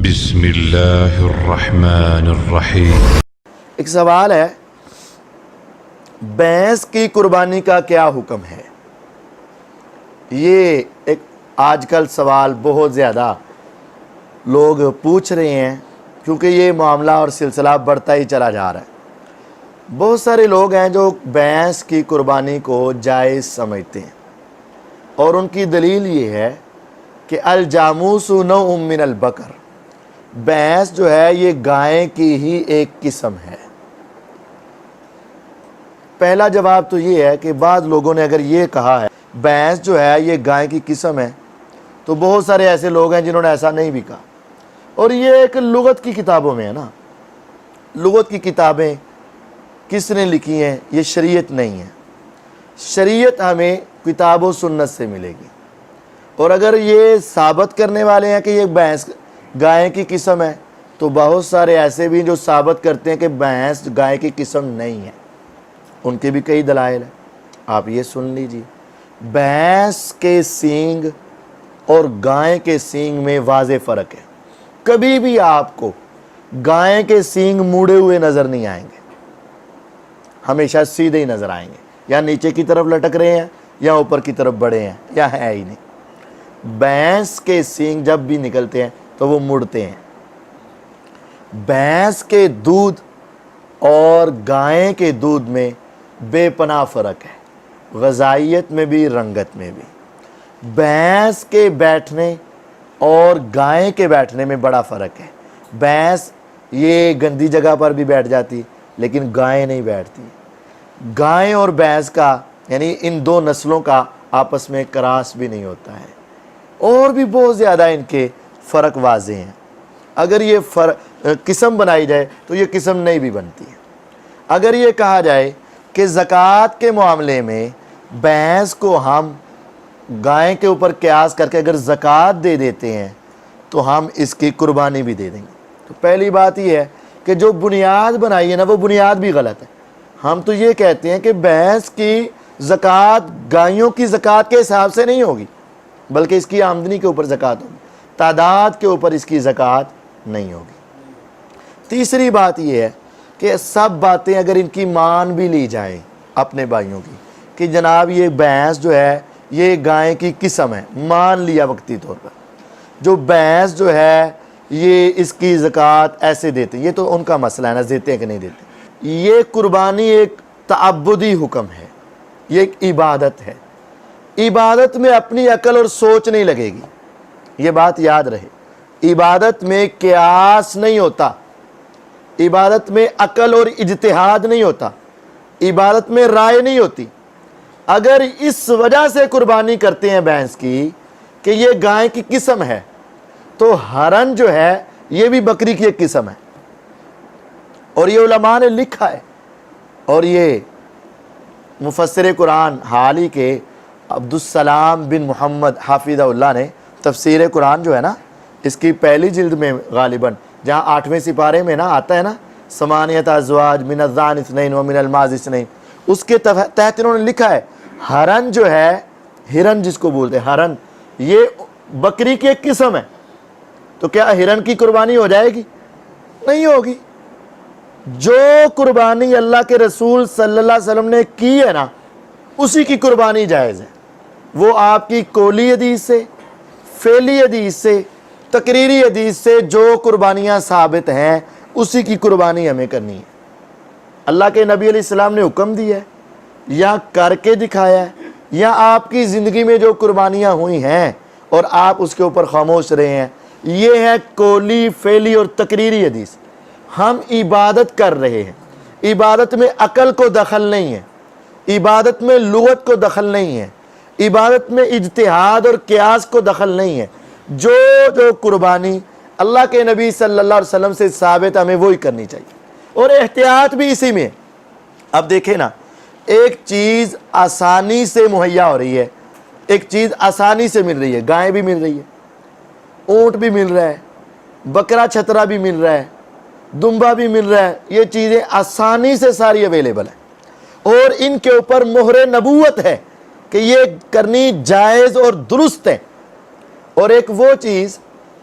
بسم اللہ الرحمن الرحیم۔ ایک سوال ہے، بھینس کی قربانی کا کیا حکم ہے؟ یہ ایک آج کل سوال بہت زیادہ لوگ پوچھ رہے ہیں، کیونکہ یہ معاملہ اور سلسلہ بڑھتا ہی چلا جا رہا ہے۔ بہت سارے لوگ ہیں جو بھینس کی قربانی کو جائز سمجھتے ہیں، اور ان کی دلیل یہ ہے کہ الجاموس نوع من البقر، بھینس جو ہے یہ گائے کی ہی ایک قسم ہے۔ پہلا جواب تو یہ ہے کہ بعض لوگوں نے اگر یہ کہا ہے بھینس جو ہے یہ گائے کی قسم ہے، تو بہت سارے ایسے لوگ ہیں جنہوں نے ایسا نہیں بھی کہا، اور یہ ایک لغت کی کتابوں میں ہے نا۔ لغت کی کتابیں کس نے لکھی ہیں؟ یہ شریعت نہیں ہے۔ شریعت ہمیں کتاب و سنت سے ملے گی، اور اگر یہ ثابت کرنے والے ہیں کہ یہ بھینس گائے کی قسم ہے، تو بہت سارے ایسے بھی جو ثابت کرتے ہیں کہ بھینس گائے کی قسم نہیں ہے، ان کے بھی کئی دلائل ہیں۔ آپ یہ سن لیجیے، بھینس کے سینگ اور گائے کے سینگ میں واضح فرق ہے۔ کبھی بھی آپ کو گائے کے سینگ موڑے ہوئے نظر نہیں آئیں گے، ہمیشہ سیدھے ہی نظر آئیں گے، یا نیچے کی طرف لٹک رہے ہیں یا اوپر کی طرف بڑھے ہیں، یا ہے ہی نہیں۔ بھینس کے سینگ جب بھی نکلتے ہیں تو وہ مڑتے ہیں۔ بھینس کے دودھ اور گائے کے دودھ میں بے پناہ فرق ہے، غذائیت میں بھی رنگت میں بھی۔ بھینس کے بیٹھنے اور گائے کے بیٹھنے میں بڑا فرق ہے۔ بھینس یہ گندی جگہ پر بھی بیٹھ جاتی، لیکن گائے نہیں بیٹھتی۔ گائے اور بھینس کا یعنی ان دو نسلوں کا آپس میں کراس بھی نہیں ہوتا ہے، اور بھی بہت زیادہ ان کے فرق واضح ہیں۔ اگر یہ قسم بنائی جائے تو یہ قسم نہیں بھی بنتی ہے۔ اگر یہ کہا جائے کہ زکوٰۃ کے معاملے میں بھینس کو ہم گائے کے اوپر قیاس کر کے اگر زکوٰۃ دے دیتے ہیں تو ہم اس کی قربانی بھی دے دیں گے، تو پہلی بات یہ ہے کہ جو بنیاد بنائی ہے نا وہ بنیاد بھی غلط ہے۔ ہم تو یہ کہتے ہیں کہ بھینس کی زکوٰۃ گائیوں کی زکوٰۃ کے حساب سے نہیں ہوگی، بلکہ اس کی آمدنی کے اوپر زکوٰۃ ہوگی، تعداد کے اوپر اس کی زکوٰۃ نہیں ہوگی۔ تیسری بات یہ ہے کہ سب باتیں اگر ان کی مان بھی لی جائیں اپنے بھائیوں کی کہ جناب یہ بھینس جو ہے یہ گائے کی قسم ہے، مان لیا وقتی طور پر، جو بھینس جو ہے یہ اس کی زکوٰۃ ایسے دیتے ہیں، یہ تو ان کا مسئلہ ہے نا، دیتے ہیں کہ نہیں دیتے۔ یہ قربانی ایک تعبدی حکم ہے، یہ ایک عبادت ہے۔ عبادت میں اپنی عقل اور سوچ نہیں لگے گی، یہ بات یاد رہے۔ عبادت میں قیاس نہیں ہوتا، عبادت میں عقل اور اجتہاد نہیں ہوتا، عبادت میں رائے نہیں ہوتی۔ اگر اس وجہ سے قربانی کرتے ہیں بھینس کی کہ یہ گائے کی قسم ہے، تو ہرن جو ہے یہ بھی بکری کی ایک قسم ہے، اور یہ علماء نے لکھا ہے، اور یہ مفسر قرآن حال ہی کے عبدالسلام بن محمد حافظہ اللہ نے تفسیر قرآن جو ہے نا، اس کی پہلی جلد میں غالباً جہاں 8ویں سپارے میں نا آتا ہے نا ثمانیۃ ازواج من الظان اثنین ومن الماعز اثنین، اس کے تحت انہوں نے لکھا ہے ہرن جو ہے، ہرن جس کو بولتے ہیں ہرن، یہ بکری کی ایک قسم ہے، تو کیا ہرن کی قربانی ہو جائے گی؟ نہیں ہوگی۔ جو قربانی اللہ کے رسول صلی اللہ علیہ وسلم نے کی ہے نا اسی کی قربانی جائز ہے۔ وہ آپ کی قولی حدیث سے، فعلی حدیث سے، تقریری حدیث سے جو قربانیاں ثابت ہیں اسی کی قربانی ہمیں کرنی ہے۔ اللہ کے نبی علیہ السلام نے حکم دیا ہے یا کر کے دکھایا ہے، یا آپ کی زندگی میں جو قربانیاں ہوئی ہیں اور آپ اس کے اوپر خاموش رہے ہیں، یہ ہے قولی، فعلی اور تقریری حدیث۔ ہم عبادت کر رہے ہیں، عبادت میں عقل کو دخل نہیں ہے، عبادت میں لغت کو دخل نہیں ہے، عبادت میں اجتہاد اور قیاس کو دخل نہیں ہے۔ جو قربانی اللہ کے نبی صلی اللہ علیہ وسلم سے ثابت ہمیں وہی کرنی چاہیے، اور احتیاط بھی اسی میں ہے۔ اب دیکھیں نا، ایک چیز آسانی سے مہیا ہو رہی ہے، ایک چیز آسانی سے مل رہی ہے، گائے بھی مل رہی ہے، اونٹ بھی مل رہا ہے، بکرا چھترا بھی مل رہا ہے، دمبا بھی مل رہا ہے، یہ چیزیں آسانی سے ساری اویلیبل ہیں، اور ان کے اوپر مہر نبوت ہے کہ یہ کرنی جائز اور درست ہے۔ اور ایک وہ چیز